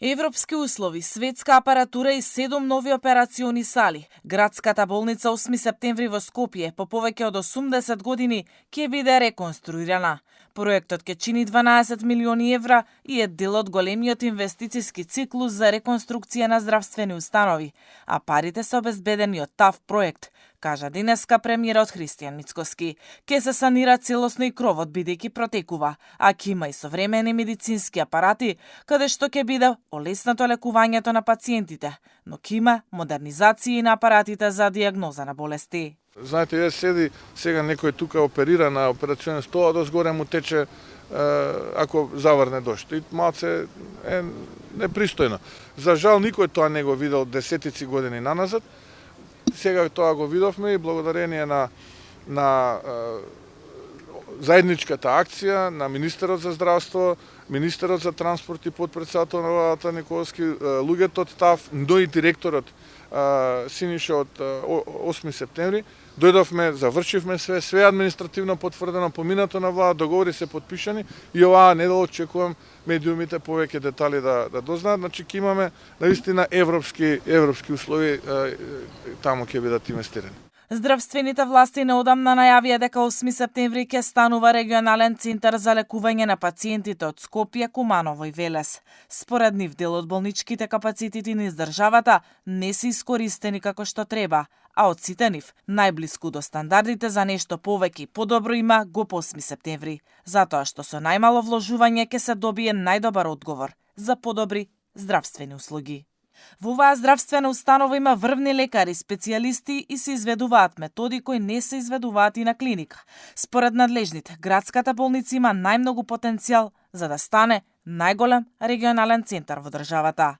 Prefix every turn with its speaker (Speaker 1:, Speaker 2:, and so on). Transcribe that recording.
Speaker 1: Европски услови, светска апаратура и 7 нови операциони сали. Градската болница 8 септември во Скопје по повеќе од 80 години ќе биде реконструирана. Проектот ќе чини 12 милиони евра и е дел од големиот инвестициски циклус за реконструкција на здравствени установи, а парите се обезбедени од ТАВ проект, кажа денеска премиерот Христијан Мицкоски. Ке се санира целосно и кровот бидејќи протекува, а ќе има и современи медицински апарати, каде што ќе биде олеснато лекувањето на пациентите, но ќе има модернизација на апаратите за диагноза на болести.
Speaker 2: Знаете, ја седи сега некој тука оперира на операционен стол, а дозгоре му тече ако заврне дожд. И малце е непристојно. За жал никој тоа не го видел десетици години наназад. Сега тоа го видовме и благодарение на заедничката акција на министерот за здравство, министерот за транспорт и подпредседател на владата Николски, луѓето од ТАВ, но и директорот Синиша од 8 септември, дојдовме, завршивме све административно потврдено, поминато на влада, договори се подпишани и оваа недела очекувам медиумите повеќе детали да дознаат. Значи ќе имаме наистина европски услови, таму ќе бидат инвестирани.
Speaker 1: Здравствените власти неодамна најавија дека 8 септември ќе станува регионален центар за лекување на пациентите од Скопје, Куманово и Велес. Според нив, дел од болничките капацитети низ државата не се искористени како што треба, а од сите нив, најблиску до стандардите за нешто повеќе и подобро има го 8 септември, затоа што со најмало вложување ќе се добие најдобар одговор за подобри здравствени услуги. Во оваа здравствена установа има врвни лекари, специјалисти и се изведуваат методи кои не се изведуваат и на клиника. Според надлежните, градската болница има најмногу потенцијал за да стане најголем регионален центар во државата.